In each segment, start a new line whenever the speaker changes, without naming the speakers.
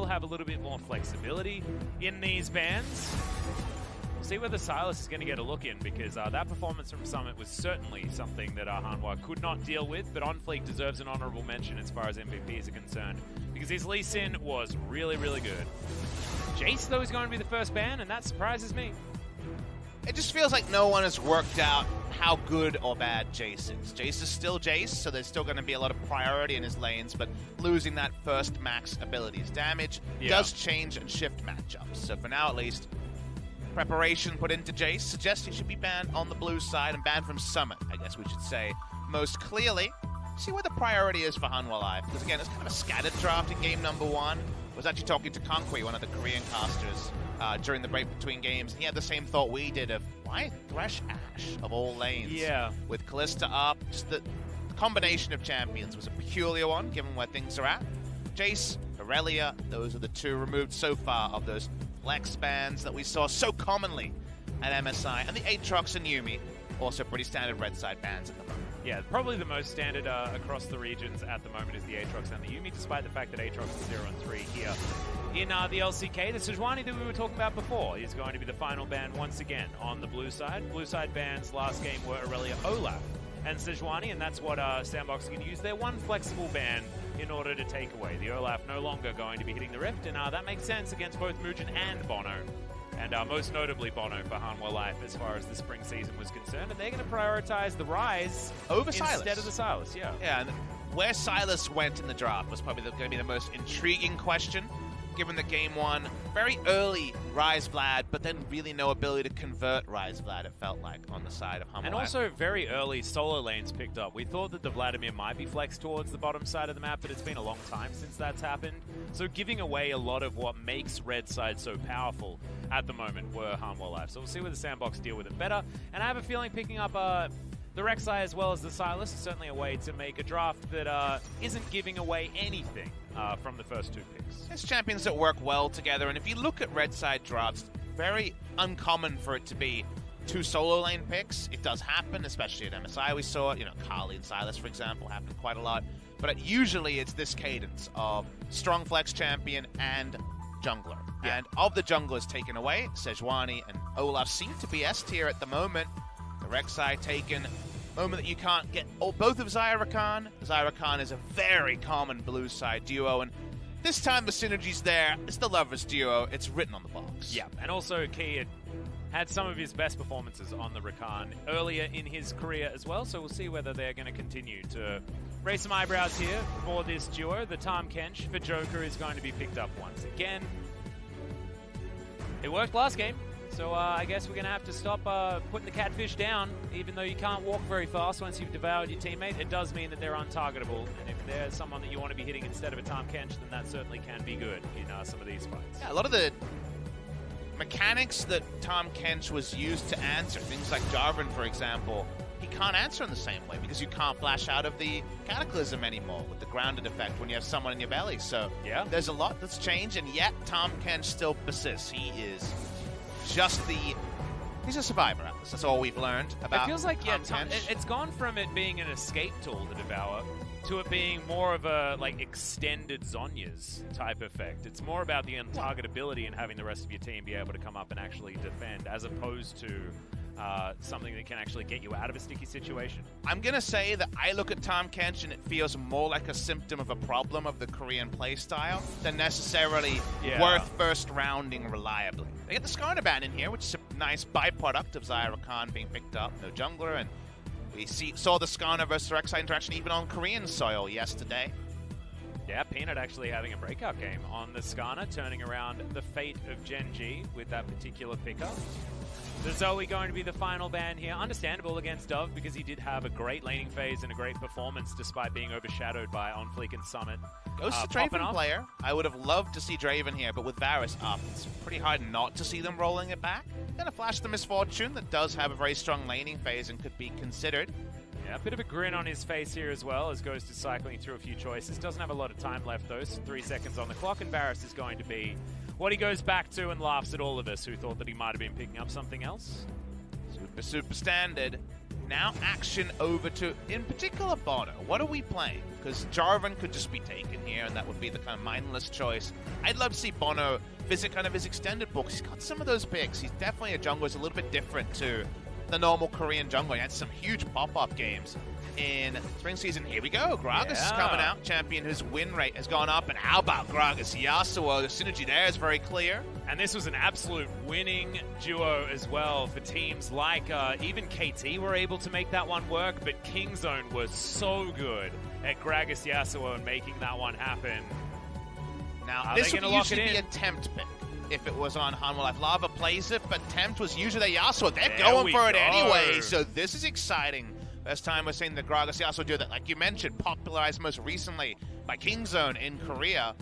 still have a little bit more flexibility in these bans. We'll see whether Silas is going to get a look in, because that performance from Summit was certainly something that Hanwha could not deal with, but OnFleek deserves an honorable mention as far as MVPs are concerned, because his Lee Sin was really, really good. Jace, though, is going to be the first ban, and that surprises me.
It just feels like no one has worked out how good or bad Jace is. Jace is still Jace, so there's still going to be a lot of priority in his lanes, but losing that first max abilities damage does change and shift matchups. So for now, at least, preparation put into Jace suggests he should be banned on the blue side and banned from Summit, I guess we should say most clearly. See where the priority is for Hanwha Live, because again, it's kind of a scattered draft in game number 1. I was actually talking to Konkwi, one of the Korean casters, during the break between games. He had the same thought we did of, why Thresh Ashe of all lanes?
Yeah.
With Kalista up, just the combination of champions was a peculiar one, given where things are at. Jace, Aurelia, those are the two removed so far of those flex bans that we saw so commonly at MSI. And the Aatrox and Yuumi, also pretty standard red side bans at the moment.
Yeah, probably the most standard across the regions at the moment is the Aatrox and the Yuumi, despite the fact that Aatrox is 0-3 here. In the LCK, the Sejuani that we were talking about before is going to be the final ban once again on the blue side. Blue side bans last game were Aurelia, Olaf, and Sejuani, and that's what SANDBOX can use their one flexible ban in order to take away. The Olaf no longer going to be hitting the Rift, and that makes sense against both Mugen and Bono. And most notably Bono for Hanwha Life as far as the spring season was concerned. And they're going to prioritize the Ryze
over Sylas
instead of the Sylas, yeah.
Yeah, and where Sylas went in the draft was probably going to be the most intriguing question, given the game 1, very early Ryze Vlad, but then really no ability to convert Ryze Vlad, it felt like, on the side of Hanwha.
And also very early solo lanes picked up. We thought that the Vladimir might be flexed towards the bottom side of the map, but it's been a long time since that's happened. So giving away a lot of what makes red side so powerful at the moment were Hanwha Life. So we'll see whether SANDBOX deal with it better. And I have a feeling picking up the Rek'Sai as well as the Sylas is certainly a way to make a draft that isn't giving away anything from the first 2 picks.
There's champions that work well together, and if you look at red side drafts, very uncommon for it to be 2 solo lane picks. It does happen, especially at MSI we saw it. You know, Kali and Sylas, for example, happened quite a lot. But usually it's this cadence of strong flex champion and jungler. Yeah. And of the junglers taken away, Sejuani and Olaf seem to be S tier at the moment. The Rek'Sai taken. Moment that you can't get both of Zyra Khan. Zyra Khan is a very common blue side duo, and this time the synergy's there. It's the Lovers duo. It's written on the box.
Yeah, and also Key had some of his best performances on the Rakan earlier in his career as well, so we'll see whether they're going to continue to raise some eyebrows here for this duo. The Tahm Kench for Joker is going to be picked up once again. It worked last game. So I guess we're going to have to stop putting the catfish down, even though you can't walk very fast once you've devoured your teammate. It does mean that they're untargetable, and if there's someone that you want to be hitting instead of a Tahm Kench, then that certainly can be good in some of these fights.
Yeah, a lot of the mechanics that Tahm Kench was used to answer, things like Jarvan, for example, he can't answer in the same way because you can't flash out of the Cataclysm anymore with the grounded effect when you have someone in your belly. So yeah, there's a lot that's changed, and yet Tahm Kench still persists. He is just he's a survivor, Atlas. That's all we've learned about.
It feels like, yeah, it's gone from it being an escape tool to devour to it being more of a extended Zhonya's type effect. It's more about the untargetability and having the rest of your team be able to come up and actually defend, as opposed to something that can actually get you out of a sticky situation.
I'm going to say that I look at Tahm Kench and it feels more like a symptom of a problem of the Korean playstyle than necessarily worth first rounding reliably. They get the Skarner ban in here, which is a nice byproduct of Zyra Khan being picked up, no jungler, and we saw the Skarner versus Rek'Sai interaction even on Korean soil yesterday.
Yeah, Peanut actually having a breakout game on the Skarner, turning around the fate of Gen G with that particular pickup. The Zoe going to be the final ban here. Understandable against Dove because he did have a great laning phase and a great performance despite being overshadowed by OnFleek and Summit.
Goes to Draven player. I would have loved to see Draven here, but with Varus up, it's pretty hard not to see them rolling it back. Gonna flash the Misfortune that does have a very strong laning phase and could be considered.
Yeah, a bit of a grin on his face here as well as Ghost is cycling through a few choices. Doesn't have a lot of time left though, so 3 seconds on the clock, and Varus is going to be what he goes back to and laughs at all of us who thought that he might have been picking up something else.
Super standard. Now action over to, in particular, Bono. What are we playing? Because Jarvan could just be taken here, and that would be the kind of mindless choice. I'd love to see Bono visit kind of his extended books. He's got some of those picks. He's definitely a jungler who's a little bit different to the normal Korean jungler. He had some huge pop-up games in spring season. Here we go. Gragas is coming out. Champion whose win rate has gone up. And how about Gragas? Yasuo, the synergy there is very clear.
And this was an absolute winning duo as well for teams like even KT were able to make that one work, but Kingzone was so good at Gragas Yasuo and making that one happen.
Now, this would usually be a Tempt pick if it was on Hanwha Life. Lava plays it, but Tempt was usually their Yasuo. They're going for it anyway, so this is exciting. First time we're seeing the Gragas Yasuo do that, like you mentioned, popularized most recently by Kingzone in Korea.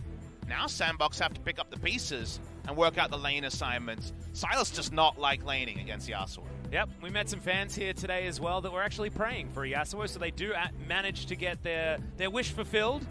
Now SANDBOX have to pick up the pieces and work out the lane assignments. Sylas does not like laning against Yasuo.
Yep, we met some fans here today as well that were actually praying for Yasuo, so they do manage to get their wish fulfilled.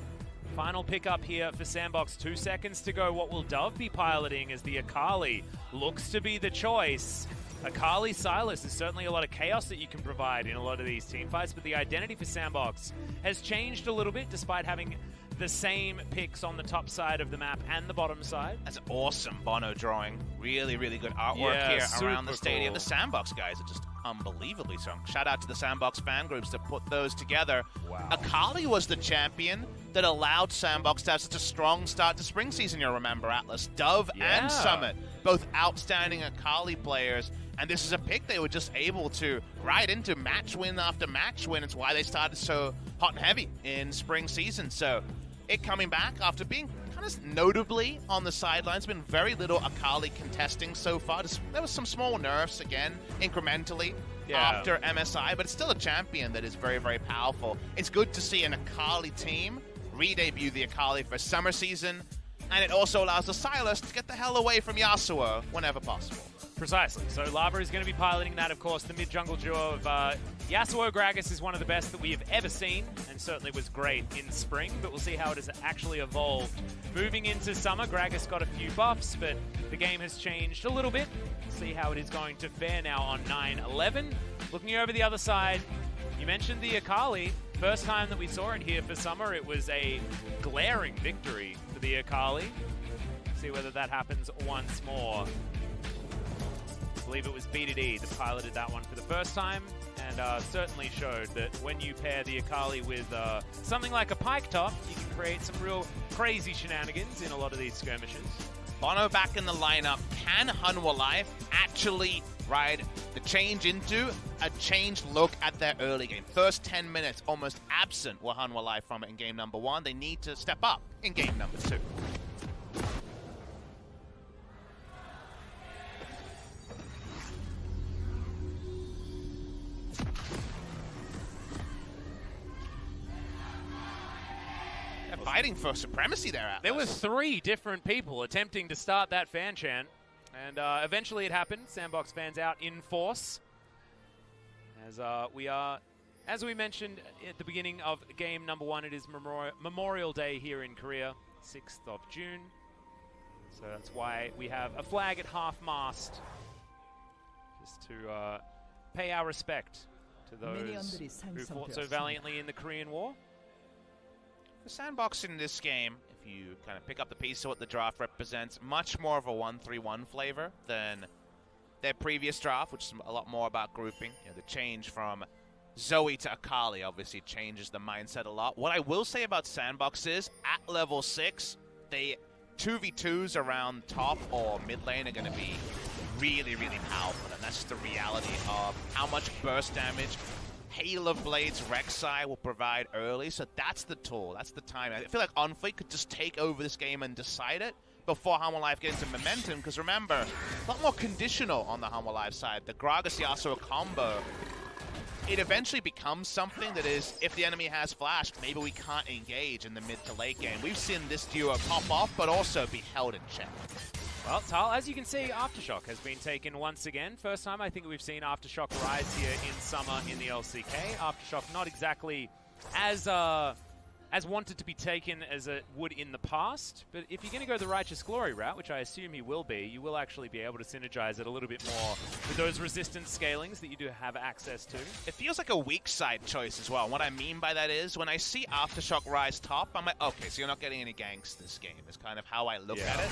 Final pickup here for SANDBOX. 2 seconds to go. What will Dove be piloting as the Akali looks to be the choice? Akali Sylas is certainly a lot of chaos that you can provide in a lot of these team fights, but the identity for SANDBOX has changed a little bit despite having the same picks on the top side of the map and the bottom side.
That's awesome Bono drawing. Really, really good artwork here around the stadium.
Cool.
The SANDBOX guys are just unbelievably strong. Shout out to the SANDBOX fan groups that put those together.
Wow.
Akali was the champion that allowed SANDBOX to have such a strong start to spring season, you'll remember, Atlas. Dove and Summit, both outstanding Akali players. And this is a pick they were just able to ride into match win after match win. It's why they started so hot and heavy in spring season. So it coming back after being kind of notably on the sidelines, been very little Akali contesting so far. There was some small nerfs again, incrementally, after MSI, but it's still a champion that is very, very powerful. It's good to see an Akali team re-debut the Akali for summer season, and it also allows the Sylas to get the hell away from Yasuo whenever possible.
Precisely. So Lava is going to be piloting that, of course. The mid-jungle duo of Yasuo Gragas is one of the best that we have ever seen, and certainly was great in spring, but we'll see how it has actually evolved. Moving into summer, Gragas got a few buffs, but the game has changed a little bit. See how it is going to fare now on 9-11. Looking over the other side, you mentioned the Akali. First time that we saw it here for summer, it was a glaring victory for the Akali. See whether that happens once more. I believe it was BDD that piloted that one for the first time, and certainly showed that when you pair the Akali with something like a pike top, you can create some real crazy shenanigans in a lot of these skirmishes.
Bono back in the lineup. Can Hanwha Life actually ride the change into a changed look at their early game? First 10 minutes, almost absent were Hanwha Life from it in game number 1. They need to step up in game number 2. Fighting for supremacy there, Atlas.
There were 3 different people attempting to start that fan chant, and eventually it happened. SANDBOX fans out in force. As we mentioned at the beginning of game number 1, it is Memorial Day here in Korea, 6th of June. So that's why we have a flag at half-mast, just to pay our respect to those who fought so valiantly in the Korean War.
The SANDBOX in this game, if you kind of pick up the piece of what the draft represents, much more of a 1-3-1 flavor than their previous draft, which is a lot more about grouping. You know, the change from Zoe to Akali obviously changes the mindset a lot. What I will say about SANDBOX is, at level 6, they 2v2s around top or mid lane are going to be really, really powerful, and that's just the reality of how much burst damage Hail of Blades Rek'Sai will provide early, so that's the tool, that's the time. I feel like Onfleet could just take over this game and decide it before Hanwha Life gets into momentum, because remember, a lot more conditional on the Hanwha Life side. The Gragas Yasuo combo, it eventually becomes something that is, if the enemy has flash, maybe we can't engage in the mid to late game. We've seen this duo pop off, but also be held in check.
Well, Tal, as you can see, Aftershock has been taken once again. First time I think we've seen Aftershock rise here in summer in the LCK. Aftershock not exactly as as wanted to be taken as it would in the past, but if you're going to go the Righteous Glory route, which I assume he will be, you will actually be able to synergize it a little bit more with those resistance scalings that you do have access to.
It feels like a weak side choice as well. And what I mean by that is, when I see Aftershock Rise top, I'm like, okay, so you're not getting any ganks this game, is kind of how I look at it.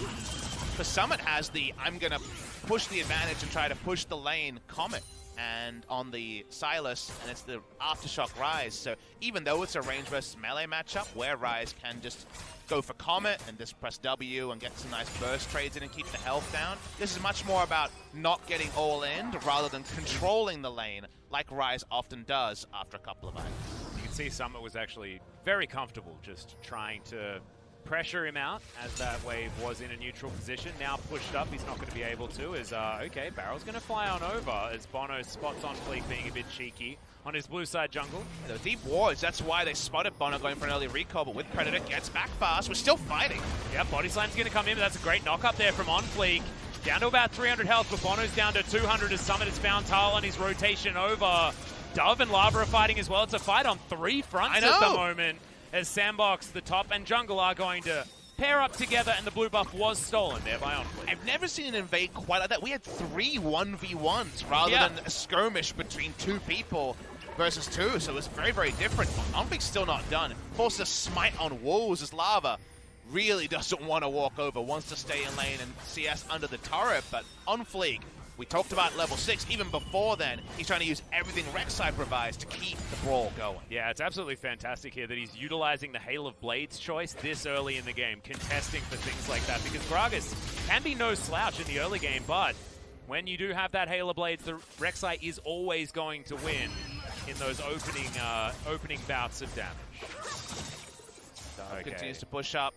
The Summit has the, I'm going to push the advantage and try to push the lane Comet. And on the Silas, and it's the Aftershock Rise. So even though it's a range versus melee matchup where Rise can just go for Comet and just press W and get some nice burst trades in and keep the health down, this is much more about not getting all in rather than controlling the lane like Rise often does after a couple of items.
You can see Summit was actually very comfortable just trying to pressure him out as that wave was in a neutral position. Now pushed up, he's not going to be able to. Okay, Barrel's going to fly on over as Bono spots on Fleek being a bit cheeky on his blue side jungle.
The deep wards, that's why they spotted Bono going for an early recall, but with Predator gets back fast. We're still fighting.
Yeah, Body Slam's going to come in, but that's a great knock up there from On Fleek. Down to about 300 health, but Bono's down to 200 as Summit has found Tal on his rotation over. Dove and Lava are fighting as well. It's a fight on 3 fronts at the moment, as SANDBOX, the top, and jungle are going to pair up together, and the blue buff was stolen there by OnFleek.
I've never seen an invade quite like that. We had 3 1v1s rather than a skirmish between 2 people versus 2, so it was very, very different. OnFleek's still not done. Forces a smite on Wolves as Lava really doesn't want to walk over, wants to stay in lane and CS under the turret, but OnFleek, we talked about level 6. Even before then, he's trying to use everything Rek'Sai provides to keep the brawl going.
Yeah, it's absolutely fantastic here that he's utilizing the Hail of Blades choice this early in the game, contesting for things like that, because Gragas can be no slouch in the early game, but when you do have that Hail of Blades, the Rek'Sai is always going to win in those opening bouts of damage. Okay.
Continues to push up.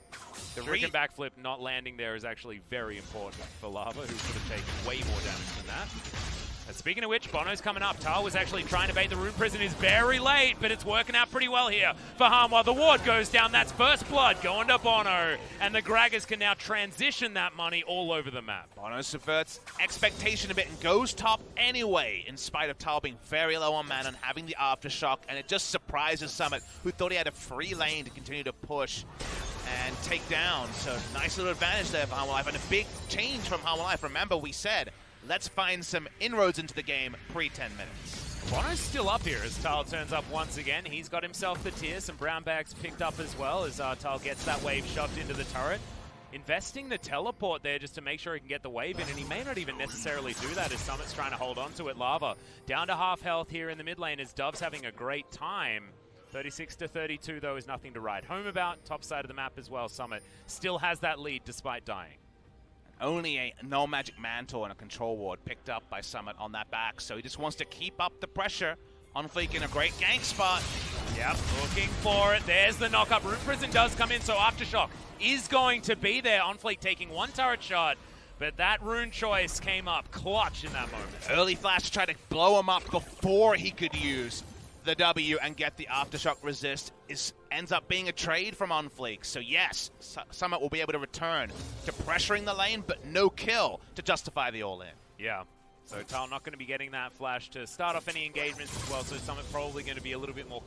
The Shuriken backflip not landing there is actually very important for Lava, who could have taken way more damage than that. And speaking of which, Bono's coming up. Tal was actually trying to bait the Rune Prison. Is very late, but it's working out pretty well here for Hanwha. The ward goes down. That's first blood going to Bono. And the Gragas can now transition that money all over the map.
Bono subverts expectation a bit and goes top anyway, in spite of Tal being very low on mana and having the Aftershock. And it just surprises Summit, who thought he had a free lane to continue to push and take down. So nice little advantage there for Hanwha Life, and a big change from Hanwha Life. Remember, we said, let's find some inroads into the game pre-10 minutes.
Bono's still up here as Tal turns up once again. He's got himself the tier, some brown bags picked up as well as Tal gets that wave shoved into the turret. Investing the teleport there just to make sure he can get the wave in, and he may not even necessarily do that as Summit's trying to hold on to it. Lava down to half health here in the mid lane as Dove's having a great time. 36 to 32 though is nothing to write home about. Top side of the map as well. Summit still has that lead despite dying.
Only a no magic mantle and a control ward picked up by Summit on that back, so he just wants to keep up the pressure. OnFleek in a great gank spot.
Yep, looking for it. There's the knock-up. Rune Prison does come in, so Aftershock is going to be there. OnFleek taking 1 turret shot, but that Rune choice came up clutch in that moment.
Early flash to try to blow him up before he could use the W and get the Aftershock resist ends up being a trade from OnFleek. So yes, Summit will be able to return to pressuring the lane, but no kill to justify the all-in.
Yeah. So Tal not going to be getting that flash to start off any engagements as well, so Summit probably going to be a little bit more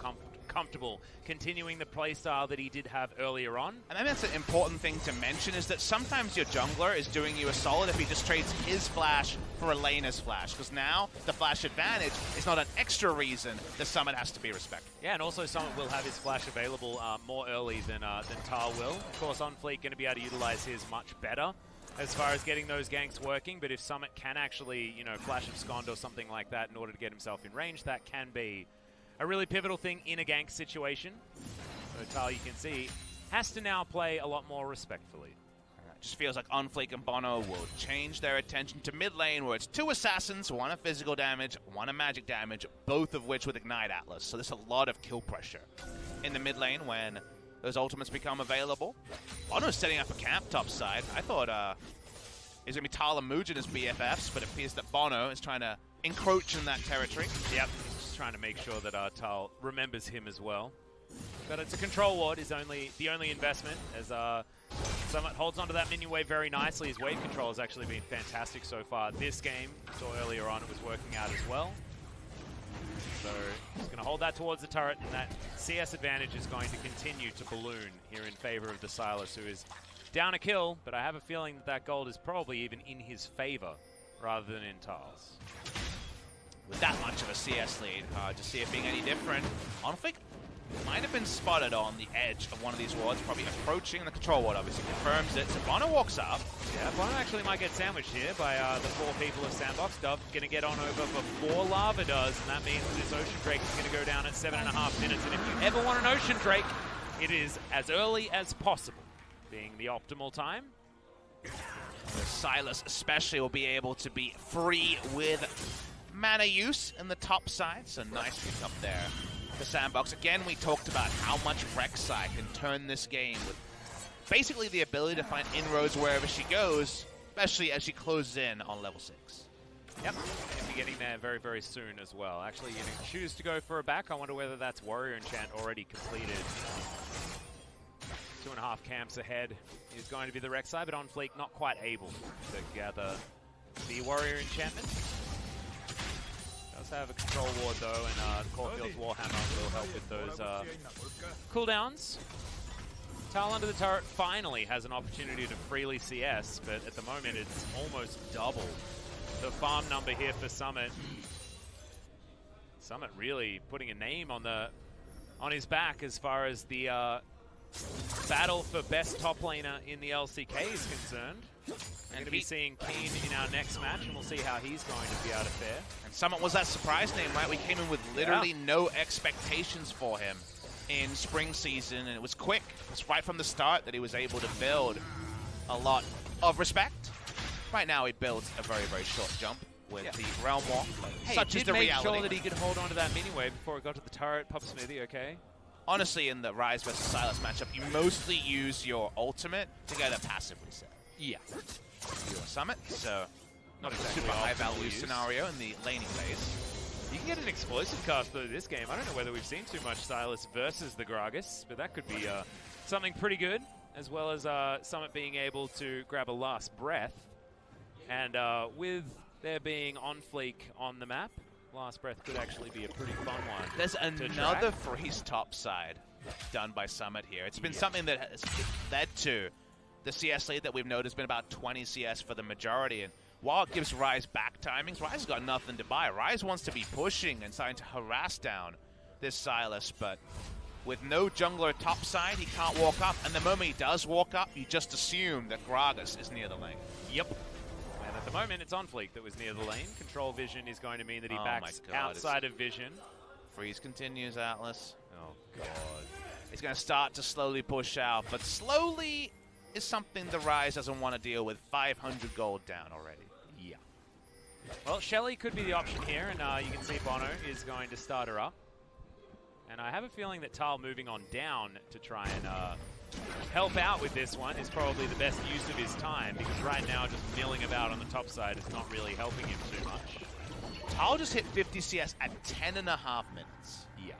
comfortable continuing the playstyle that he did have earlier on.
And I think that's an important thing to mention, is that sometimes your jungler is doing you a solid if he just trades his flash for a laner's flash, because now the flash advantage is not an extra reason the Summit has to be respected.
Yeah, and also Summit will have his flash available more early than Tal will. Of course, OnFleek going to be able to utilize his much better as far as getting those ganks working, but if Summit can actually, you know, flash abscond or something like that in order to get himself in range, that can be a really pivotal thing in a gank situation. So Tal, you can see, has to now play a lot more respectfully.
It just feels like OnFleek and Bono will change their attention to mid lane, where it's 2 assassins, 1 of physical damage, 1 of magic damage, both of which with Ignite Atlas. So there's a lot of kill pressure in the mid lane when those ultimates become available. Bono's setting up a camp top side. I thought it's going to be Tal and Mugen as BFFs, but it appears that Bono is trying to encroach in that territory.
Yep, just trying to make sure that Tal remembers him as well. But it's a control ward is the only investment, as Summit holds onto that minion wave very nicely. His wave control has actually been fantastic so far this game. Saw earlier on it was working out as well. So he's going to hold that towards the turret, and that CS advantage is going to continue to balloon here in favor of the Sylas, who is down a kill, but I have a feeling that that gold is probably even in his favor rather than in Tal's.
With that much of a CS lead, hard to see it being any different. Onflick might have been spotted on the edge of one of these wards, probably approaching the control ward, obviously confirms it. So Bono walks up.
Yeah, Bono actually might get sandwiched here by the 4 people of SANDBOX. Dove going to get on over before Lava does, and that means this Ocean Drake is going to go down at 7.5 minutes. And if you ever want an Ocean Drake, it is as early as possible, being the optimal time.
The Sylas especially will be able to be free with mana use in the top side, so nice pick up there for SANDBOX. Again, we talked about how much Rek'Sai can turn this game with basically the ability to find inroads wherever she goes, especially as she closes in on level 6.
Yep, and be getting there very, very soon as well. Actually, you can choose to go for a back. I wonder whether that's Warrior Enchant already completed. 2.5 camps ahead is going to be the Rek'Sai, but Onfleek not quite able to gather the Warrior Enchantment. Does have a control ward though, and Caulfield's Warhammer will help with those cooldowns. Tal under the turret finally has an opportunity to freely CS, but at the moment it's almost double the farm number here for Summit. Summit really putting a name on his back as far as the battle for best top laner in the LCK is concerned. We're going to be seeing Keen in our next match, and we'll see how he's going to be able to fare.
And Summit was that surprise name, right? We came in with literally no expectations for him in spring season, and it was quick. It was right from the start that he was able to build a lot of respect. Right now, he builds a very, very short jump with the Realm Walk.
Hey,
such is the reality.
Make sure that he could hold on to that mini-wave before it got to the turret. Pop Smithy, okay?
Honestly, in the Ryze versus Sylas matchup, you mostly use your ultimate to get a passive reset.
Yeah.
Your Summit, so not
exactly
a super high-value scenario in the laning phase.
You can get an explosive cast through this game. I don't know whether we've seen too much Sylas versus the Gragas, but that could be something pretty good, as well as Summit being able to grab a last breath. And with there being Onfleek on the map, last breath could actually be a pretty fun one.
There's another freeze top side done by Summit here. It's been something that has led to the CS lead that we've noticed has been about 20 CS for the majority. And while it gives Ryze back timings, Ryze has got nothing to buy. Ryze wants to be pushing and starting to harass down this Sylas, but with no jungler top side, he can't walk up. And the moment he does walk up, you just assume that Gragas is near the lane.
Yep. And at the moment, it's Onfleek that was near the lane. Control vision is going to mean that he backs outside of vision.
Freeze continues, Atlas.
Oh, God.
He's going to start to slowly push out, but slowly is something the Ryze doesn't want to deal with. 500 gold down already.
Yeah. Well, Shelly could be the option here, and you can see Bono is going to start her up. And I have a feeling that Tal moving on down to try and help out with this one is probably the best use of his time, because right now just milling about on the top side is not really helping him too much.
Tal just hit 50 CS at 10.5 minutes.
Yeah.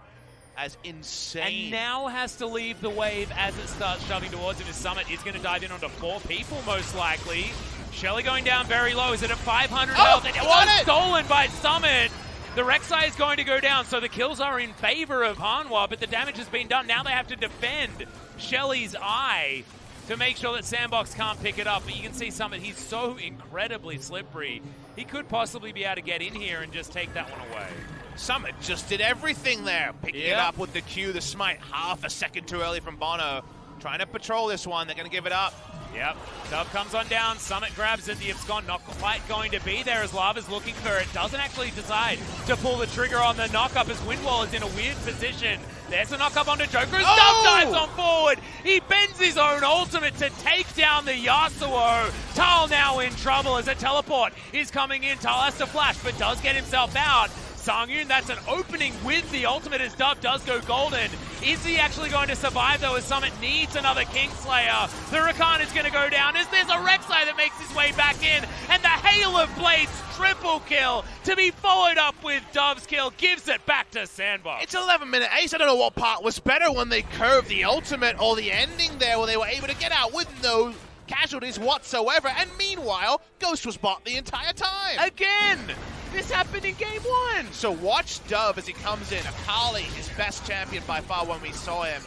As insane.
And now has to leave the wave as it starts shoving towards him. His Summit is going to dive in onto 4 people, most likely. Shelly going down very low. Is it at 500 health? It was stolen by Summit. The Rek'Sai is going to go down, so the kills are in favor of Hanwha, but the damage has been done. Now they have to defend Shelly's eye to make sure that SANDBOX can't pick it up. But you can see Summit, he's so incredibly slippery. He could possibly be able to get in here and just take that one away.
Summit just did everything there. Picking it up with the Q, the smite, half a second too early from Bono. Trying to patrol this one, they're going to give it up.
Yep, Dove comes on down, Summit grabs it, the abscond not quite going to be there as Lava's looking for it. Doesn't actually decide to pull the trigger on the knock-up as Windwall is in a weird position. There's a knock-up onto Joker as Dove dives on forward. He bends his own ultimate to take down the Yasuo. Tal now in trouble as a teleport is coming in. Tal has to flash, but does get himself out. Sangyun, that's an opening with the ultimate as Dove does go golden. Is he actually going to survive though as Summit needs another Kingslayer? The Rakan is going to go down as there's a Rek'Sai that makes his way back in, and the Hail of Blades triple kill to be followed up with Dove's kill gives it back to SANDBOX.
It's 11-minute ace. I don't know what part was better, when they curved the ultimate or the ending there where they were able to get out with no casualties whatsoever, and meanwhile, Ghost was bot the entire time.
Again! This happened in game 1!
So watch Dove as he comes in. Akali, his best champion by far when we saw him.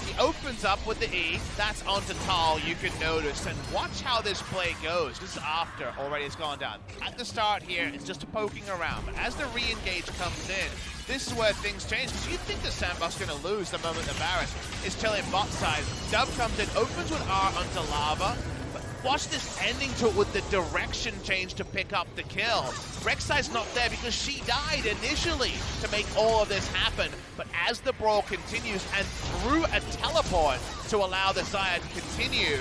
He opens up with the E. That's onto Tal, you can notice. And watch how this play goes. This is after already it's gone down. At the start here, it's just a poking around. But as the re-engage comes in, this is where things change. Because you think the SANDBOX is going to lose the moment the Varus is chilling bot side. Dove comes in, opens with R onto Lava. But watch this ending to it with the direction change to pick up the kill. Rek'Sai's not there because she died initially to make all of this happen. But as the brawl continues and through a teleport to allow the Xayah to continue,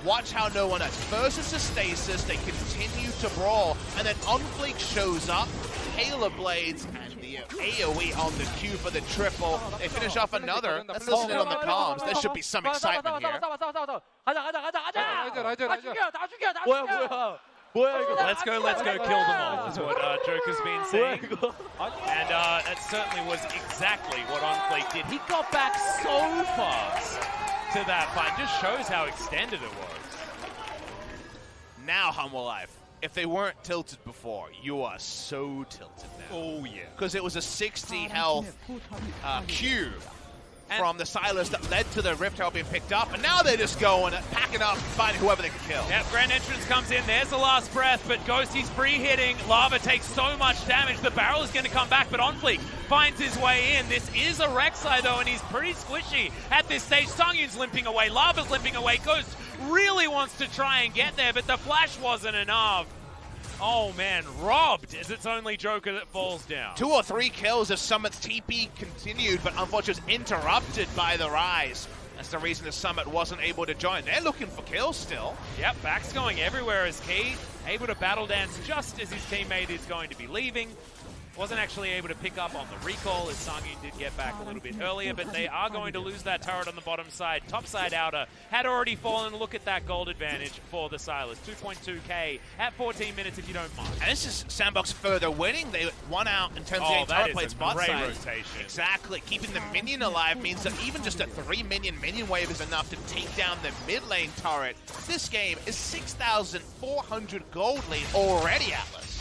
watch how no one else. First it's a stasis, they continue to brawl, and then OnFleek shows up, Halo Blades, and the AoE on the queue for the triple. They finish off another. Let's listen in on the comms. There should be some excitement here.
Let's go, kill them all, is what Joker's been saying. And that certainly was exactly what OnFleek did. He got back so fast to that fight. Just shows how extended it was.
Now, Hanwha Life, if they weren't tilted before, you are so tilted now.
Oh, yeah.
Because it was a 60 health Q from the Silas that led to the Rift Herald being picked up, and now they're just going, packing up, finding whoever they can kill.
Yep, Grand Entrance comes in, there's the last breath, but Ghosty's free hitting. Lava takes so much damage, the barrel is going to come back, but OnFleek finds his way in. This is a Rek'Sai though, and he's pretty squishy at this stage. Songyun's limping away, Lava's limping away, Ghost really wants to try and get there, but the flash wasn't enough. Oh man, robbed as it's only Joker that falls down.
2 or 3 kills as Summit's TP continued, but unfortunately was interrupted by the Rise. That's the reason the Summit wasn't able to join. They're looking for kills still.
Yep, back's going everywhere as Key able to battle dance just as his teammate is going to be leaving. Wasn't actually able to pick up on the recall as Songyun did get back a little bit earlier, but they are going to lose that turret on the bottom side. Top side outer had already fallen. Look at that gold advantage for the Silas. 2.2k at 14 minutes if you don't mind.
And this is SANDBOX further winning. They won out in terms of the turret plate spot
great
side.
Rotation.
Exactly. Keeping the minion alive means that even just a 3 minion wave is enough to take down the mid lane turret. This game is 6,400 gold lead already, Atlas.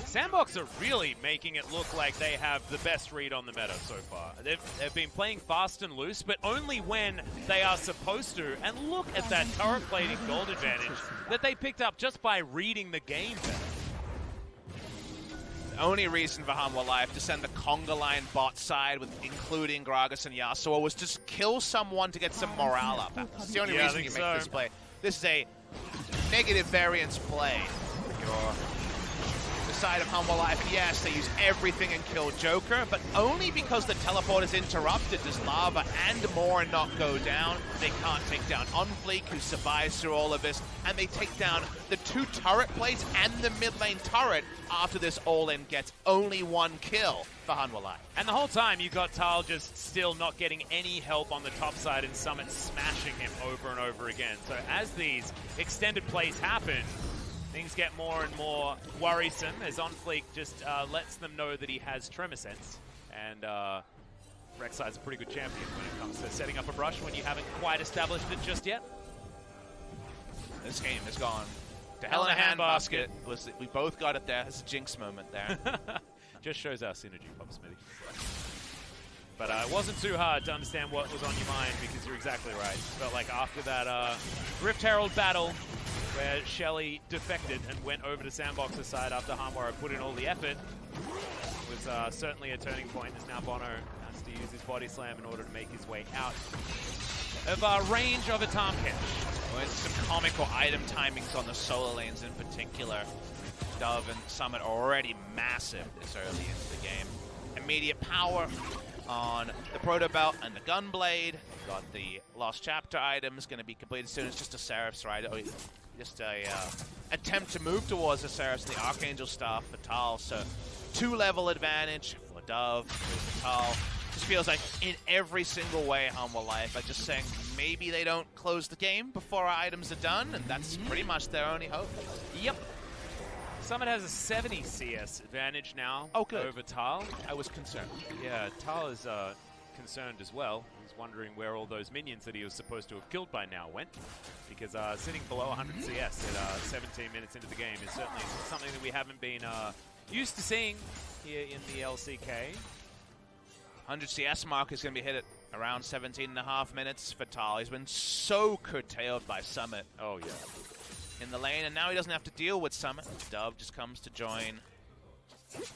SANDBOX are really making it look like they have the best read on the meta so far. They've been playing fast and loose, but only when they are supposed to. And look at that turret plating gold advantage that they picked up just by reading the game better.
The only reason for Hanwha Life to send the conga line bot side, with including Gragas and Yasuo, was just kill someone to get some morale up. That's the only reason you make this play. This is a negative variance play. Side of Hanwha Life, yes, they use everything and kill Joker, but only because the teleport is interrupted does Lava and more not go down. They can't take down OnFleek, who survives through all of this, and they take down the 2 turret plates and the mid lane turret after this all-in gets only 1 kill for Hanwha Life.
And the whole time you got Tal just still not getting any help on the top side and Summit smashing him over and over again. So as these extended plays happen, things get more and more worrisome as OnFleek just lets them know that he has Tremor Sense. And Rek'Sai's a pretty good champion when it comes to setting up a brush when you haven't quite established it just yet.
This game has gone to hell in a handbasket. We both got it there. It's a jinx moment there.
Just shows our synergy, Pop Smithy. But it wasn't too hard to understand what was on your mind because you're exactly right. Felt like after that Rift Herald battle, where HLE defected and went over to SANDBOX's side after Hanwha put in all the effort, was certainly a turning point as now Bono has to use his body slam in order to make his way out of range of a Tahm Kench.
Well, some comical item timings on the solo lanes in particular. Dove and Summit are already massive this early into the game. Immediate power on the Proto Belt and the Gunblade. Got the Lost Chapter items, going to be completed soon. It's just a Seraph's right? Just a attempt to move towards the Seraphs and the Archangel Staff for Tal. So 2-level advantage for Dove, for Tal. Just feels like in every single way Hanwha Life are just saying maybe they don't close the game before our items are done, and that's pretty much their only hope.
Yep. Summit has a 70 CS advantage now over Tal.
I was concerned.
Yeah, Tal is concerned as well. He's wondering where all those minions that he was supposed to have killed by now went. Because sitting below 100 CS at 17 minutes into the game is certainly something that we haven't been used to seeing here in the LCK.
100 CS mark is going to be hit at around 17.5 minutes for Tal. He's been so curtailed by Summit.
Oh, yeah.
In the lane, and now he doesn't have to deal with Summit. Dove just comes to join.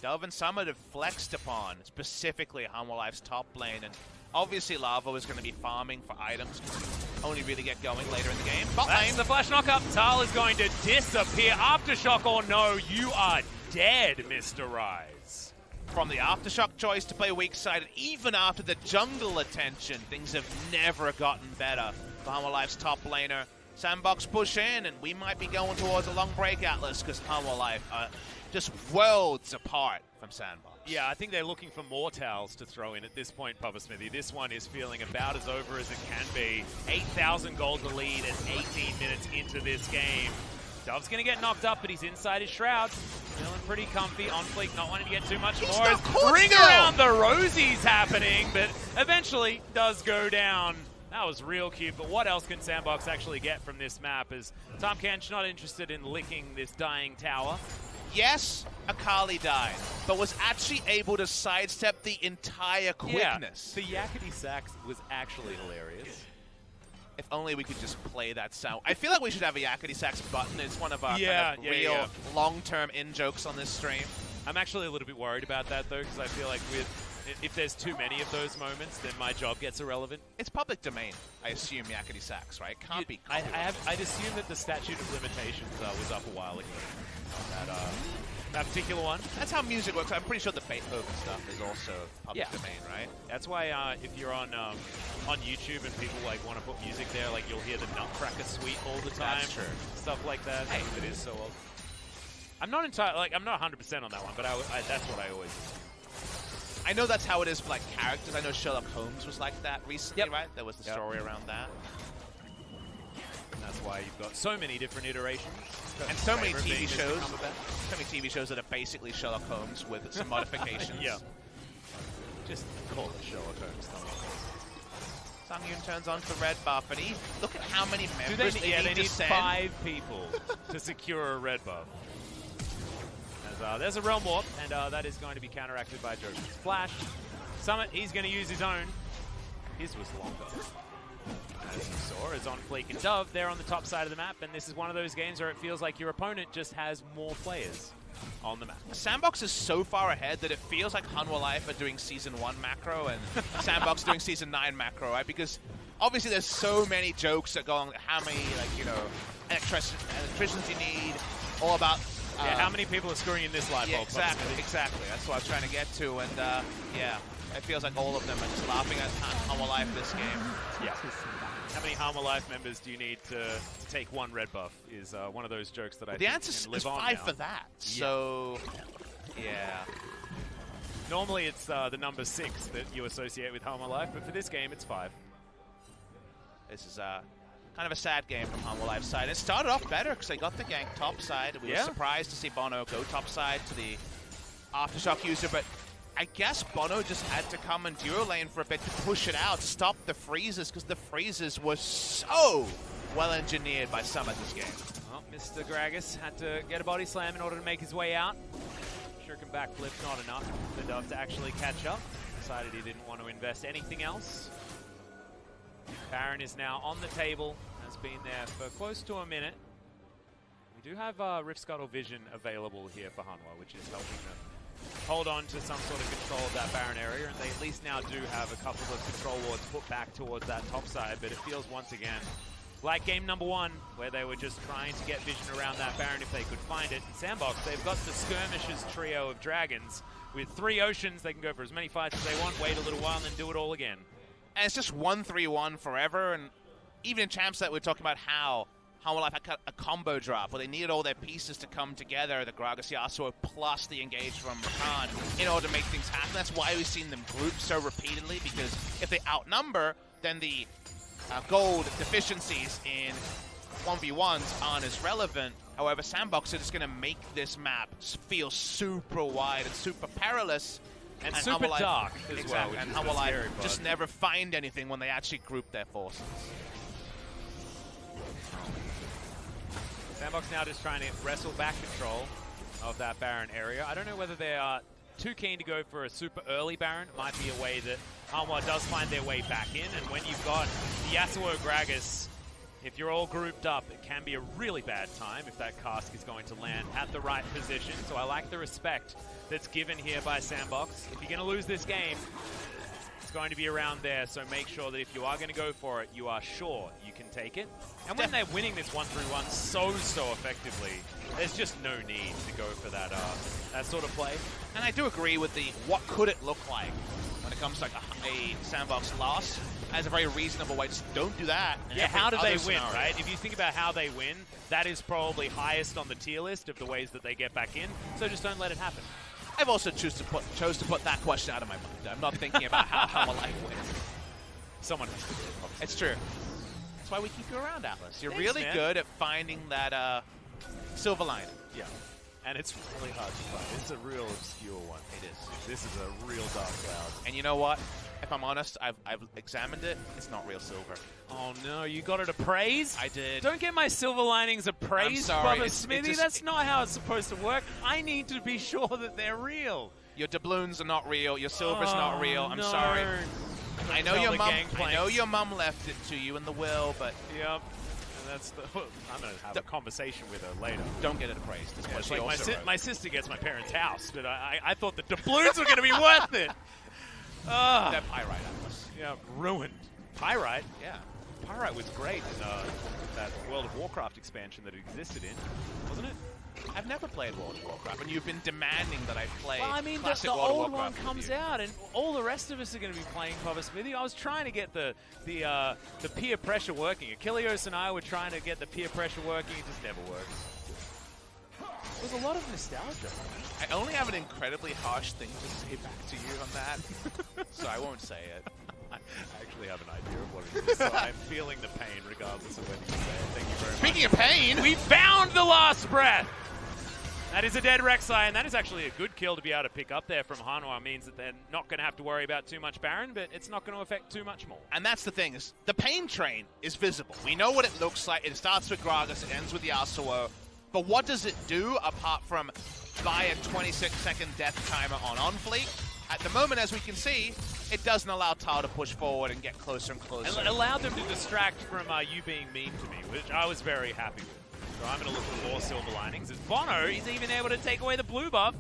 Dove and Summit have flexed upon, specifically Hanwha Life's top lane, and obviously Lava is going to be farming for items. Only really get going later in the game. Bot
That's
lane.
the flash knockup. Tal is going to disappear. Aftershock or no, you are dead, Mr. Rise.
From the Aftershock choice to play weak side, and even after the jungle attention, things have never gotten better for Hanwha Life's top laner. SANDBOX push in, and we might be going towards a long break, Atlas, because Hanwha Life are just worlds apart from SANDBOX.
Yeah, I think they're looking for more towels to throw in at this point, Papa Smithy. This one is feeling about as over as it can be. 8,000 gold to lead at 18 minutes into this game. Dove's going to get knocked up, but he's inside his shroud. Feeling pretty comfy. On fleek, not wanting to get too much more. Ring around the rosies happening, but eventually does go down. That was real cute, but what else can SANDBOX actually get from this map? As Tom Kench not interested in licking this dying tower.
Yes, Akali died, but was actually able to sidestep the entire quickness.
Yeah, the Yakety Sax was actually hilarious.
If only we could just play that sound. I feel like we should have a Yakety Sax button. It's one of our real long-term in-jokes on this stream.
I'm actually a little bit worried about that, though, because I feel like if there's too many of those moments, then my job gets irrelevant.
It's public domain, I assume, Yakety Sax, right? Can't be.
I'd assume that the statute of limitations was up a while ago. That particular one.
That's how music works. I'm pretty sure the Beethoven stuff is also public domain, right?
That's why if you're on YouTube and people like want to put music there, like you'll hear the Nutcracker Suite all the time.
That's true.
Stuff like that. Hey, it is so old. I'm not entirely I'm not 100% on that one, but that's what I always do.
I know that's how it is for like characters. I know Sherlock Holmes was like that recently, right? There was the story around that.
And that's why you've got so many different iterations.
And so many TV shows. So many TV shows that are basically Sherlock Holmes with some modifications.
Yeah. Just call it Sherlock Holmes.
Sungyun turns on to red buff, and look at how many members they need to send.
5 people to secure a red buff. As, there's a Realm Warp, and that is going to be counteracted by Joker's Flash. Summit, he's going to use his own. His was longer. As you saw, is on Fleek and Dove. They're on the top side of the map, and this is one of those games where it feels like your opponent just has more players on the map.
SANDBOX is so far ahead that it feels like Hanwha Life are doing Season 1 macro and SANDBOX doing Season 9 macro, right? Because obviously there's so many jokes that go on, how many, like, you know, electricians you need, all about...
how many people are screwing in this light bulb?
Exactly. That's what I was trying to get to, and yeah, it feels like all of them are just laughing at Hanwha Life this game.
Yeah. How many Hanwha Life members do you need to take one red buff is one of those jokes that I
The answer is 5 for that. So, yeah.
Normally it's the number 6 that you associate with Hanwha Life, but for this game it's 5.
This is kind of a sad game from Hanwha Life's side. It started off better because they got the gank top side. We were surprised to see Bono go top side to the Aftershock user, but I guess Bono just had to come and duo lane for a bit to push it out, stop the freezes, because the freezes were so well engineered by Summit this game.
Well, Mr. Gragas had to get a body slam in order to make his way out. Shuriken backflip's not enough for Dove to actually catch up. Decided he didn't want to invest anything else. Baron is now on the table, has been there for close to a minute. We do have Rift Scuttle Vision available here for Hanwha, which is helping them hold on to some sort of control of that Baron area, and they at least now do have a couple of control wards put back towards that top side, but it feels once again like game number 1, where they were just trying to get vision around that Baron if they could find it. In SANDBOX, they've got the Skirmishers trio of dragons. With 3 oceans, they can go for as many fights as they want, wait a little while, and then do it all again.
And it's just 1-3-1 forever, and even in Champs that we're talking about how Hanwha Life had a combo drop where they needed all their pieces to come together, the Gragas Yasuo plus the engage from Rakan, in order to make things happen. That's why we've seen them group so repeatedly, because if they outnumber, then the gold deficiencies in 1v1s aren't as relevant. However, SANDBOX are just going to make this map feel super wide and super perilous,
And super
Hanwha
dark as
exactly.
well, which
And
is
Hanwha
the scary
just
part.
never find anything when they actually group their forces.
SANDBOX now just trying to wrestle back control of that Baron area. I don't know whether they are too keen to go for a super early Baron. It might be a way that Hanwha does find their way back in. And when you've got the Yasuo Gragas, if you're all grouped up, it can be a really bad time if that cask is going to land at the right position. So I like the respect that's given here by SANDBOX. If you're going to lose this game, it's going to be around there. So make sure that if you are going to go for it, you are sure you can take it. And when they're winning this 1-3-1 so effectively, there's just no need to go for that sort of play.
And I do agree with the what could it look like when it comes to like a SANDBOX loss as a very reasonable way. Just don't do that.
Yeah, how do they win, right? If you think about how they win, that is probably highest on the tier list of the ways that they get back in. So just don't let it happen.
I've also chose to put that question out of my mind. I'm not thinking about how a life wins.
Someone has to do it, obviously.
It's true. That's why we keep you around, Atlas. You're
Thanks,
really
man.
good at finding that silver lining.
Yeah. And it's really hard to find. It's a real obscure one.
It is.
This is a real dark cloud.
And you know what? If I'm honest, I've examined it. It's not real silver.
Oh no, you got it appraised?
I did.
Don't get my silver linings appraised,
I'm sorry.
Brother
It's
Smithy.
just-
That's not how it's supposed to work. I need to be sure that they're real.
Your doubloons are not real. Your silver's not real. I'm
no.
sorry. I know
Tell
your
the
mom. I
gangplanks.
know your mom left it to you in the will, but
Yep. And that's the. I'm gonna have a conversation with her later.
don't get it appraised. Is
Yeah,
what
it's
she
like
also wrote.
my sister gets my parents' house, but I thought the doubloons were gonna be worth it.
That pyrite, Atlas.
Yeah, ruined. Pyrite.
Yeah.
Pyrite was great in that World of Warcraft expansion that it existed in, wasn't it?
I've never played World of Warcraft, and you've been demanding that I play.
Well, I mean, the
classic World of
old one
Warcraft with
comes
you.
out, and all the rest of us are going to be playing Papa Smithy. I was trying to get the peer pressure working. Achilleos and I were trying to get the peer pressure working. It just never worked. There's a lot of nostalgia.
I only have an incredibly harsh thing to say back to you on that, so I won't say it.
I actually have an idea of what it is, so I'm feeling the pain regardless of whether you say it. Thank you very much.
Speaking of pain,
We found the last breath! That is a dead Rek'Sai, and that is actually a good kill to be able to pick up there from Hanwha. Means that they're not going to have to worry about too much Baron, but it's not going to affect too much more.
and that's the thing, is the pain train is visible. We know what it looks like. It starts with Gragas, it ends with Yasuo. But what does it do apart from buy a 26-second death timer on Onfleet? At the moment, as we can see, it doesn't allow Tao to push forward and get closer and closer.
It allowed them to distract from you being mean to me, which I was very happy with. So I'm going to look for more silver linings. As Bono is even able to take away the blue buff.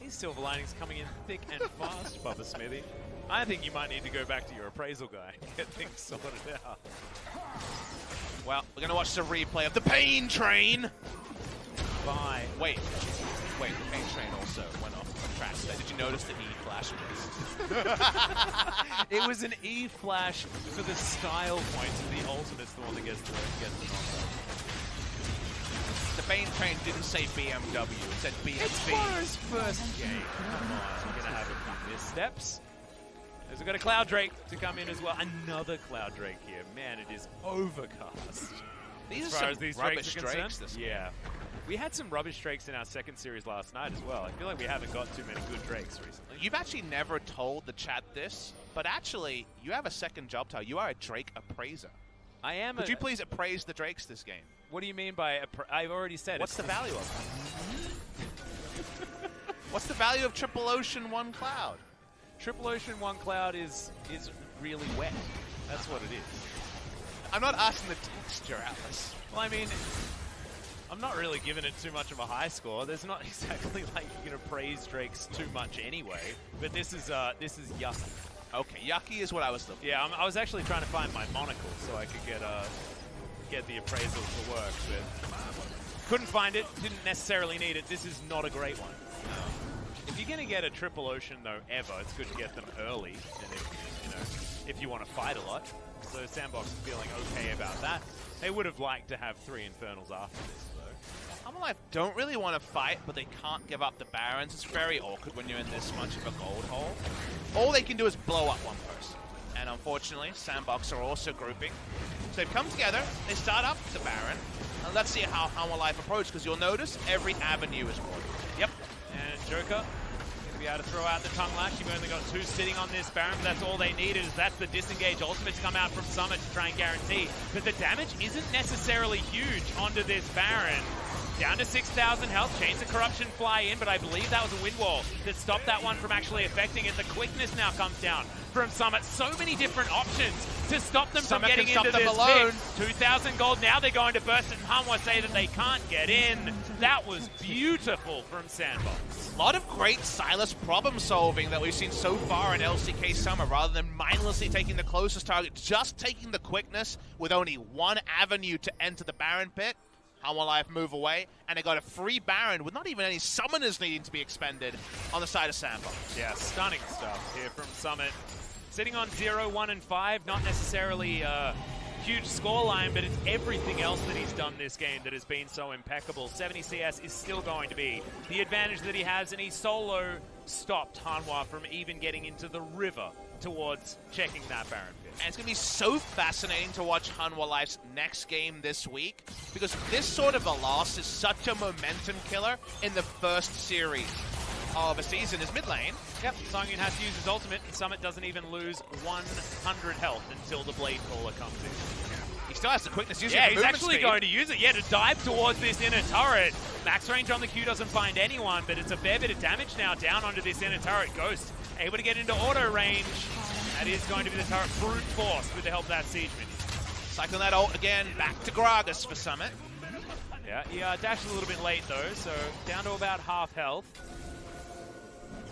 These silver linings coming in thick and fast, Papa Smithy. I think you might need to go back to your appraisal guy and get things sorted out.
Well, we're going to watch the replay of the pain train.
Bye.
Wait, the pain train also went off the tracks. Did you notice the E-flash?
It was an E-flash for the style points, and the ultimate's the one that gets the knockback.
The pain train didn't say BMW, it said BSB.
It's Bono's first game. Come on, we're going to have a few missteps. We've got a Cloud Drake to come in as well. Another Cloud Drake here. Man, it is overcast.
These
As
are
far
some
as these
rubbish
drakes are concerned.
drakes this
Yeah. We had some rubbish drakes in our second series last night as well. I feel like we haven't got too many good drakes recently.
You've actually never told the chat this, but actually, you have a second job title. You are a Drake appraiser.
I am.
Could you please appraise the Drakes this game?
What do you mean by? I've already said.
What's the value of it? What's the value of Triple Ocean One Cloud?
Triple Ocean One Cloud is really wet. That's what it is.
I'm not asking the texture, Atlas.
Well, I mean, I'm not really giving it too much of a high score. There's not exactly like you can appraise Drakes too much anyway. But this is yucky.
Okay, yucky is what I was looking for.
Yeah, I was actually trying to find my monocle so I could get the appraisal to work, but couldn't find it. Didn't necessarily need it. This is not a great one. If you're gonna get a Triple Ocean though, ever, it's good to get them early, and if you want to fight a lot. So SANDBOX is feeling okay about that. They would have liked to have 3 Infernals after this, though.
Hanwha don't really want to fight, but they can't give up the Barons. It's very awkward when you're in this much of a gold hole. All they can do is blow up one person. And unfortunately, SANDBOX are also grouping. So they've come together, they start up the Baron, and let's see how Hanwha Life approach, because you'll notice every avenue is working.
Yep. And Joker be able to throw out the tongue lash. You've only got 2 sitting on this Baron, but that's all they needed. That's the disengage ultimate to come out from Summit to try and guarantee. But the damage isn't necessarily huge onto this Baron. Down to 6,000 health. Chains of Corruption fly in, but I believe that was a wind wall that stopped that one from actually affecting it. The quickness now comes down from Summit. So many different options to stop them from getting into this pick. 2,000 gold. Now they're going to burst it, and Hanwha say that they can't get in. That was beautiful from SANDBOX.
A lot of great Silas problem solving that we've seen so far in LCK Summer. Rather than mindlessly taking the closest target, just taking the quickness with only one avenue to enter the Baron pit. Hanwha Life move away, and they got a free Baron with not even any summoners needing to be expended on the side of SANDBOX.
Yeah, stunning stuff here from Summit. Sitting on 0, 1, and 5, not necessarily a huge scoreline, but it's everything else that he's done this game that has been so impeccable. 70 CS is still going to be the advantage that he has, and he solo stopped Hanwha from even getting into the river towards checking that Baron pit.
And it's going to be so fascinating to watch Hanwha Life's next game this week, because this sort of a loss is such a momentum killer in the first series of a season is mid lane.
Yep, Songyun has to use his ultimate, and Summit doesn't even lose 100 health until the Blade Caller comes in.
He still has the quickness.
Yeah, he's actually going to use it. Yeah, to dive towards this inner turret. Max range on the Q doesn't find anyone, but it's a fair bit of damage now down onto this inner turret. Ghost able to get into auto range. That is going to be the turret brute force with the help of that siege minion.
Cycling that ult again, back to Gragas for Summit.
Yeah, he dashed a little bit late though, so down to about half health.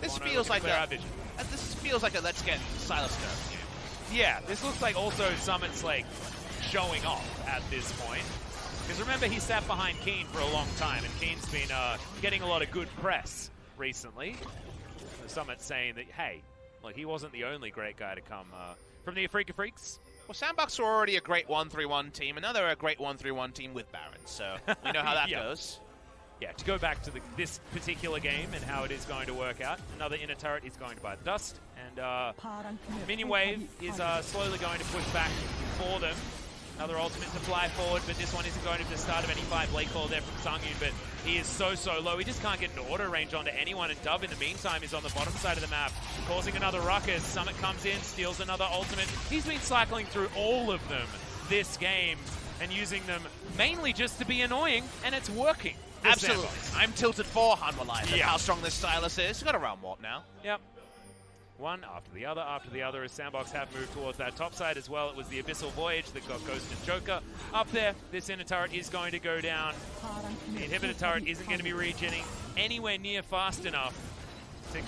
This feels like a let's get Silas go.
Yeah, this looks like also Summit's like showing off at this point. Because remember, he sat behind Keen for a long time, and Keen's been getting a lot of good press recently. Summit saying that, hey, look, he wasn't the only great guy to come from the Afrika Freaks.
Well, SANDBOX were already a great 1-3-1 team, and now they're a great 1-3-1 team with Baron, so we know how that goes.
Yeah, to go back to this particular game and how it is going to work out, another inner turret is going to buy the dust, and Minion Wave is slowly going to push back for them. Another ultimate to fly forward, but this one isn't going to be the start of any fight. Blade Call there from Songyun, but he is so low. He just can't get into auto range onto anyone, and Dove in the meantime is on the bottom side of the map, causing another ruckus. Summit comes in, steals another ultimate. He's been cycling through all of them this game and using them mainly just to be annoying, and it's working.
Absolutely. I'm tilted for Hanwha Life and how strong this Silas is. He's got a round warp now.
Yep. One after the other as SANDBOX have moved towards that top side as well. It was the Abyssal Voyage that got Ghost and Joker up there. This inner turret is going to go down. The inhibitor turret isn't going to be regenerating anywhere near fast enough to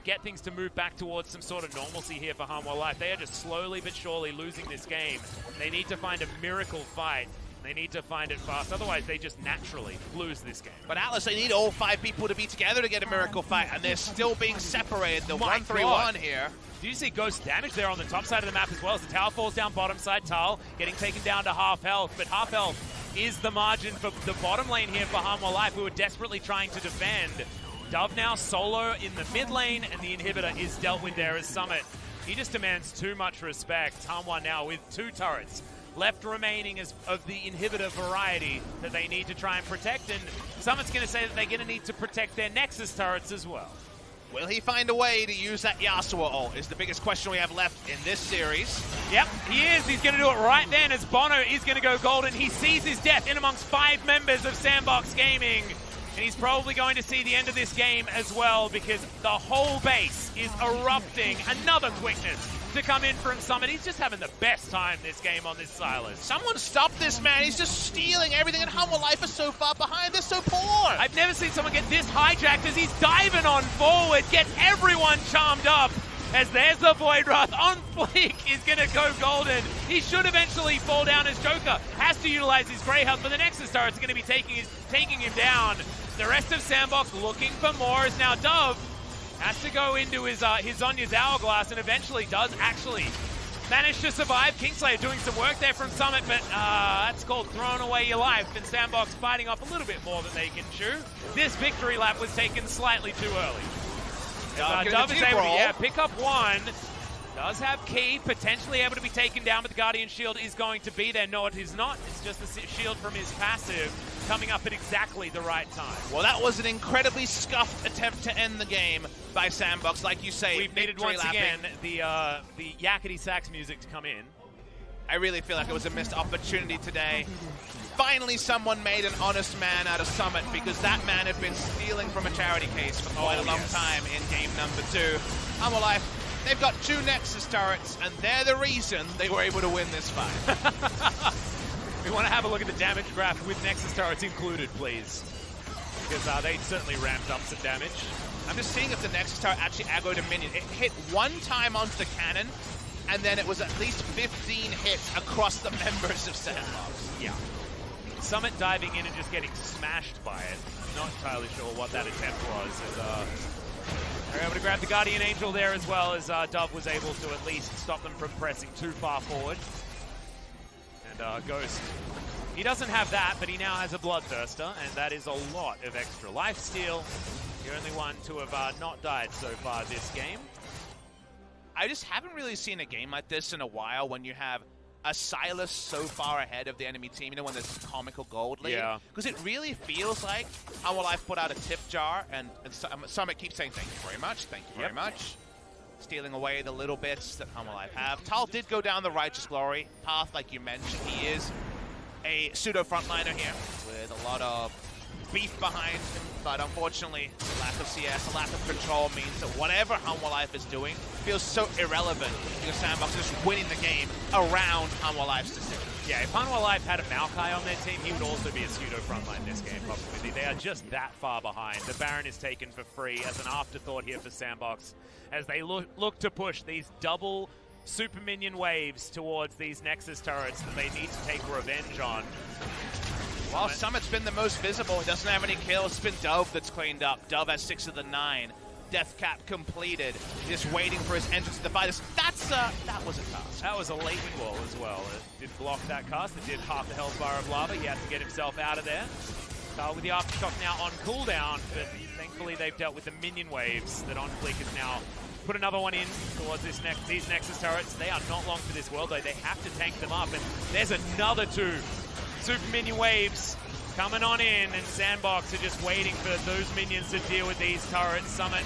get things to move back towards some sort of normalcy here for Hanwha Life. They are just slowly but surely losing this game. They need to find a miracle fight. They need to find it fast, otherwise they just naturally lose this game.
But Atlas, they need all 5 people to be together to get a miracle fight, and they're still being separated. The 1-3-1 here.
Do you see Ghost damage there on the top side of the map as well? As the tower falls down bottom side, Tal getting taken down to half health, but half health is the margin for the bottom lane here for Hanwha Life, who are desperately trying to defend. Dove now solo in the mid lane, and the inhibitor is dealt with there as Summit. He just demands too much respect. Hanwha now with 2 turrets left remaining of the inhibitor variety that they need to try and protect, and Summit's going to say that they're going to need to protect their Nexus turrets as well.
Will he find a way to use that Yasuo ult is the biggest question we have left in this series.
Yep, he is. He's going to do it right then as Bono is going to go golden. He sees his death in amongst 5 members of SANDBOX Gaming, and he's probably going to see the end of this game as well, because the whole base is erupting. Another quickness to come in from Summit. He's just having the best time this game on this Silas.
Someone stop this man. He's just stealing everything, and Hanwha Life is so far behind. They're so poor.
I've never seen someone get this hijacked as he's diving on forward, gets everyone charmed up. As there's the Void Wrath on fleek, is going to go golden. He should eventually fall down as Joker has to utilize his Grey Health, but the Nexus turret's going to be taking him down. The rest of SANDBOX looking for more as now Dove has to go into his Zonya's Hourglass, and eventually does actually manage to survive. Kingslayer doing some work there from Summit, but that's called throwing away your life, and SANDBOX fighting off a little bit more than they can chew. This victory lap was taken slightly too early. Dove is able to pick up 1, Does have key, potentially able to be taken down, but the Guardian Shield is going to be there. No, it is not. It's just the shield from his passive coming up at exactly the right time.
Well, that was an incredibly scuffed attempt to end the game by SANDBOX. Like you say,
we've needed once again the yakety sax music to come in.
I really feel like it was a missed opportunity today. Finally, someone made an honest man out of Summit, because that man had been stealing from a charity case for quite a long time in game number 2. Hanwha Life, they've got 2 Nexus turrets, and they're the reason they were able to win this fight.
We want to have a look at the damage graph with Nexus turrets included, please. Because they certainly ramped up some damage.
I'm just seeing if the Nexus turret actually aggroed a minion. It hit 1 time onto the cannon, and then it was at least 15 hits across the members of SANDBOX.
Yeah. Summit diving in and just getting smashed by it. Not entirely sure what that attempt was. They're able to grab the Guardian Angel there, as well as Dove was able to at least stop them from pressing too far forward. And Ghost, he doesn't have that, but he now has a Bloodthirster, and that is a lot of extra lifesteal. The only one to have not died so far this game.
I just haven't really seen a game like this in a while, when you have a Sylas so far ahead of the enemy team, you know, when there's comical gold lead.
Yeah.
Because it really feels like Hanwha Life put out a tip jar, and Summit keeps saying, thank you very much, thank you very much. Stealing away the little bits that Hanwha Life have. Tal did go down the Righteous Glory path, like you mentioned. He is a pseudo frontliner here, with a lot of beef behind him, but unfortunately, the lack of CS, the lack of control means that whatever Hanwha Life is doing feels so irrelevant, because SANDBOX is just winning the game around Hanwha Life's decision.
Yeah, if Hanwha Life had a Maokai on their team, he would also be a pseudo frontline in this game, probably. They are just that far behind. The Baron is taken for free as an afterthought here for SANDBOX, as they look to push these double super minion waves towards these Nexus turrets that they need to take revenge on.
While Summit's been the most visible, he doesn't have any kills. It's been Dove that's cleaned up. Dove has 6 of the 9. Death cap completed. Just waiting for his entrance to the fight. That was a task.
That was a lightning wall as well. It did block that cast. It did half the health bar of lava. He had to get himself out of there. With the aftershock now on cooldown, but thankfully they've dealt with the minion waves that OnFleek has now put another one in towards these Nexus turrets. They are not long for this world, though. They have to tank them up, and there's another 2 super minion waves coming on in, and SANDBOX are just waiting for those minions to deal with these turrets. Summit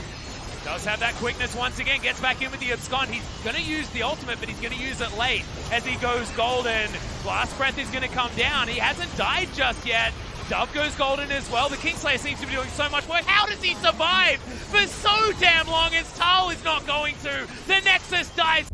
does have that quickness once again, gets back in with the abscond. He's going to use the ultimate, but he's going to use it late as he goes golden. Last breath is going to come down. He hasn't died just yet. Dove goes golden as well. The Kingslayer seems to be doing so much work. How does he survive for so damn long as Tal is not going to? The Nexus dies.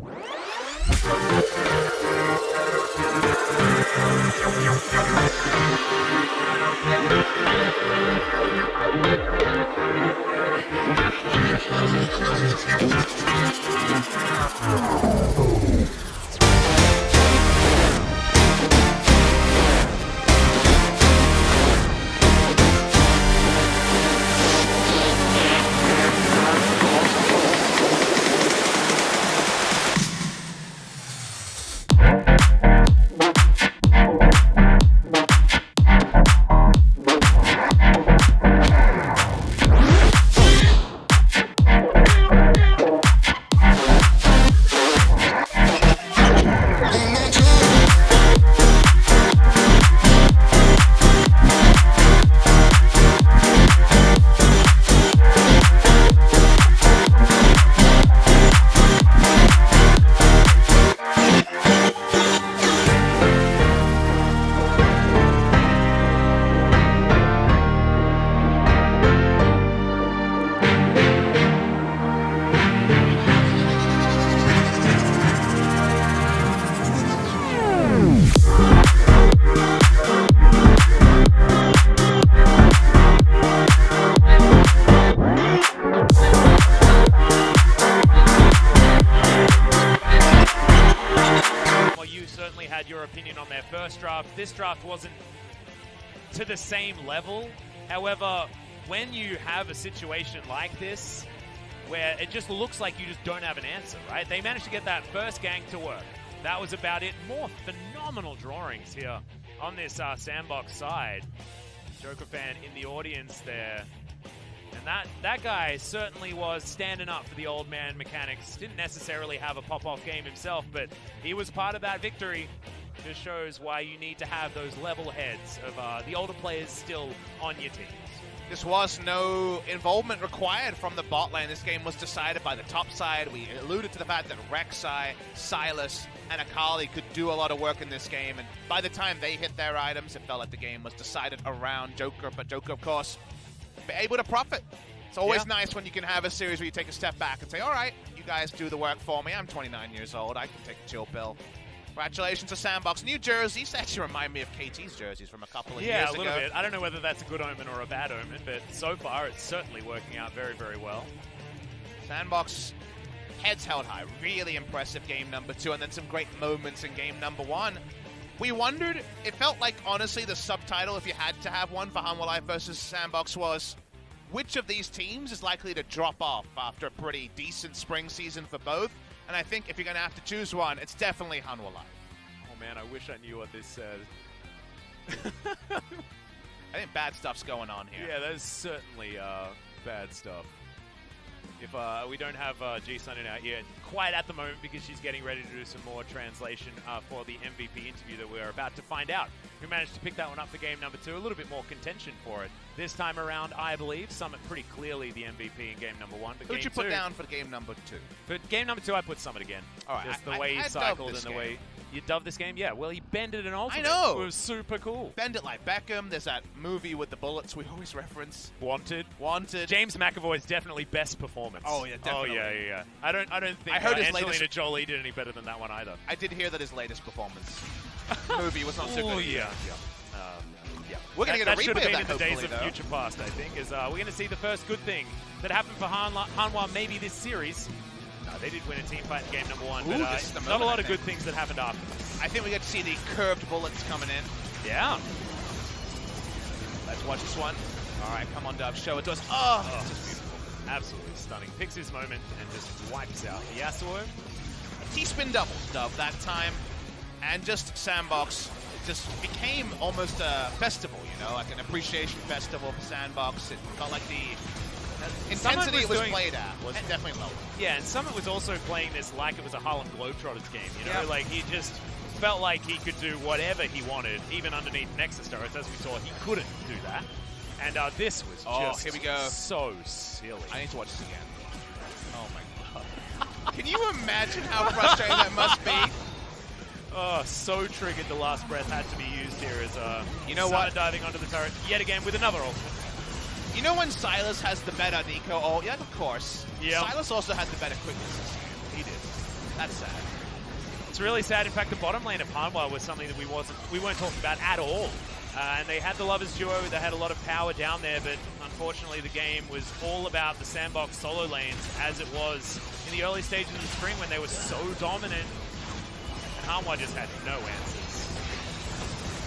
This draft wasn't to the same level. However, when you have a situation like this, where it just looks like you just don't have an answer, right? They managed to get that first gank to work. That was about it. More phenomenal drawings here on this SANDBOX side. Joker fan in the audience there. And that guy certainly was standing up for the old man mechanics. Didn't necessarily have a pop-off game himself, but he was part of that victory. Just shows why you need to have those level heads of the older players still on your teams.
This was no involvement required from the bot lane. This game was decided by the top side. We alluded to the fact that Rek'Sai, Sylas, and Akali could do a lot of work in this game, and by the time they hit their items, it felt like the game was decided around Joker, but Joker, of course, able to profit. It's always nice when you can have a series where you take a step back and say, all right, you guys do the work for me. I'm 29 years old. I can take a chill pill. Congratulations to SANDBOX. New jerseys actually remind me of KT's jerseys from a couple of years ago.
Yeah, a little bit. I don't know whether that's a good omen or a bad omen, but so far it's certainly working out very, very well.
SANDBOX heads held high. Really impressive game number 2, and then some great moments in game number 1. We wondered, it felt like, honestly, the subtitle, if you had to have one for Hanwha Life versus SANDBOX, was which of these teams is likely to drop off after a pretty decent spring season for both? And I think if you're going to have to choose one, it's definitely Hanwha Life.
Oh man, I wish I knew what this said.
I think bad stuff's going on here.
Yeah, that's certainly bad stuff. If we don't have G-Sun in out here quite at the moment because she's getting ready to do some more translation for the MVP interview that we're about to find out. Who managed to pick that one up for game number 2? A little bit more contention for it. This time around, I believe, Summit pretty clearly the MVP in game number 1. But
who'd you put down for game number 2?
But game number 2, I put Summit again.
All right,
just the way he cycled and the way... You dove this game? Yeah, well, he bended an ultimate.
I know!
It was super cool.
Bend it like Beckham. There's that movie with the bullets we always reference.
Wanted.
James
McAvoy's definitely best performance.
Oh, yeah, definitely.
Oh, yeah. I don't think
heard his
Angelina
latest...
Jolie did any better than that one either.
I did hear that his latest performance movie was not so good.
Oh, yeah.
We're going to get a replay of that,
that should have been in the days of
though.
future past, I think, is we're going to see the first good thing that happened for Hanwha maybe this series. They did win a team fight in game number 1, but not a lot of good things that happened after this.
I think we get to see the curved bullets coming in.
Yeah.
Let's watch this one. All right, come on, Dove, show it to us.
Oh, just beautiful. Absolutely stunning. Picks his moment and just wipes out the Yasuo.
A T-spin double, Dove, that time. And just SANDBOX just became almost a festival, you know, like an appreciation festival for SANDBOX. It felt like the intensity it was played at was definitely low.
Yeah, and Summit was also playing this like it was a Harlem Globetrotters game, you know? Like, he just felt like he could do whatever he wanted, even underneath Nexus turrets. As we saw, he couldn't do that. And this was just
here we go.
So silly.
I need to watch this again. Oh, my God. Can you imagine how frustrating that must be?
Oh, so triggered the last breath had to be used here as
you know what?
diving onto the turret yet again with another ultimate.
You know when Sylas has the better Nico ult? Yeah, of course.
Yep.
Sylas also has the better quickness. He did. That's sad.
It's really sad. In fact, the bottom lane of Hanwha was something that we weren't talking about at all. And they had the Lovers duo that had a lot of power down there, but unfortunately the game was all about the SANDBOX solo lanes as it was in the early stages of the spring when they were so dominant. And Hanwha just had no answers.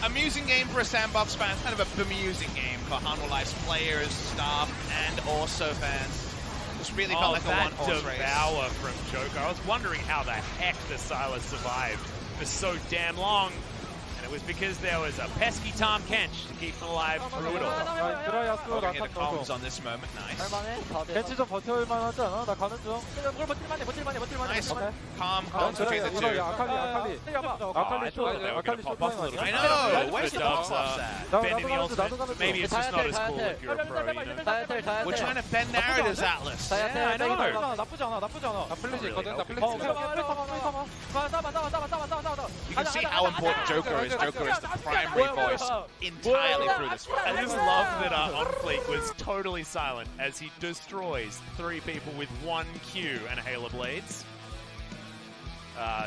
Amusing game for a SANDBOX fan, kind of a bemusing game for Hanwha Life's players, staff, and also fans. Just really felt like a one-horse race.
Devour from Joker. I was wondering how the heck the Sylas survived for so damn long. And it was because there was a pesky Tom Kench to keep him alive through it all.
Okay, hit the comms on this moment. Nice.
벤치 좀 버텨올만 하지 않아? 나 가는 중.
Nice. Calm between the two.
아칼리 쇼타임.
I know. Where's the
Dubs
box at?
bending the ultimate. Maybe it's just not as cool if you're a pro, you know?
We're trying to bend narratives, Atlas.
Yeah, I know.
나쁘지 않아. 나 플래시 있거든. 나 플래시
You can see how important Joker is. Joker is the primary voice entirely through this fight.
I just love that OnFleek was totally silent as he destroys 3 people with 1 Q and a Hail of Blades.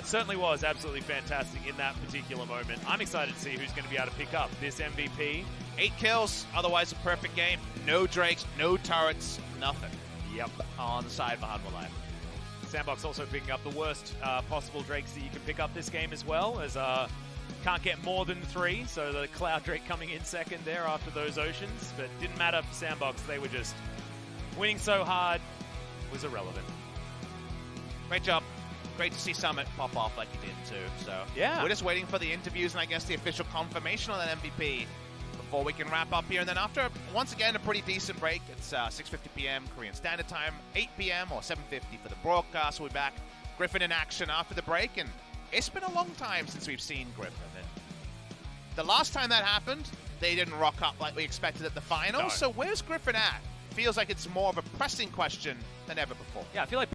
Certainly was absolutely fantastic in that particular moment. I'm excited to see who's going to be able to pick up this MVP.
8 kills, otherwise a perfect game. No Drakes, no turrets, nothing.
Yep.
On the side for Hanwha Life.
SANDBOX also picking up the worst possible Drakes that you can pick up this game as well, as can't get more than 3, so the Cloud Drake coming in second there after those Oceans, but didn't matter for SANDBOX. They were just winning so hard was irrelevant.
Great job. Great to see Summit pop off like he did too. So
yeah,
we're just waiting for the interviews and I guess the official confirmation on that MVP before we can wrap up here. And then after, once again, a pretty decent break. It's 6:50 p.m. Korean Standard Time, 8 p.m. or 7:50 for the broadcast. We'll be back, Griffin in action after the break. And it's been a long time since we've seen Griffin. And the last time that happened, they didn't rock up like we expected at the finals.
No.
So where's Griffin at? Feels like it's more of a pressing question than ever before.
Yeah, I feel like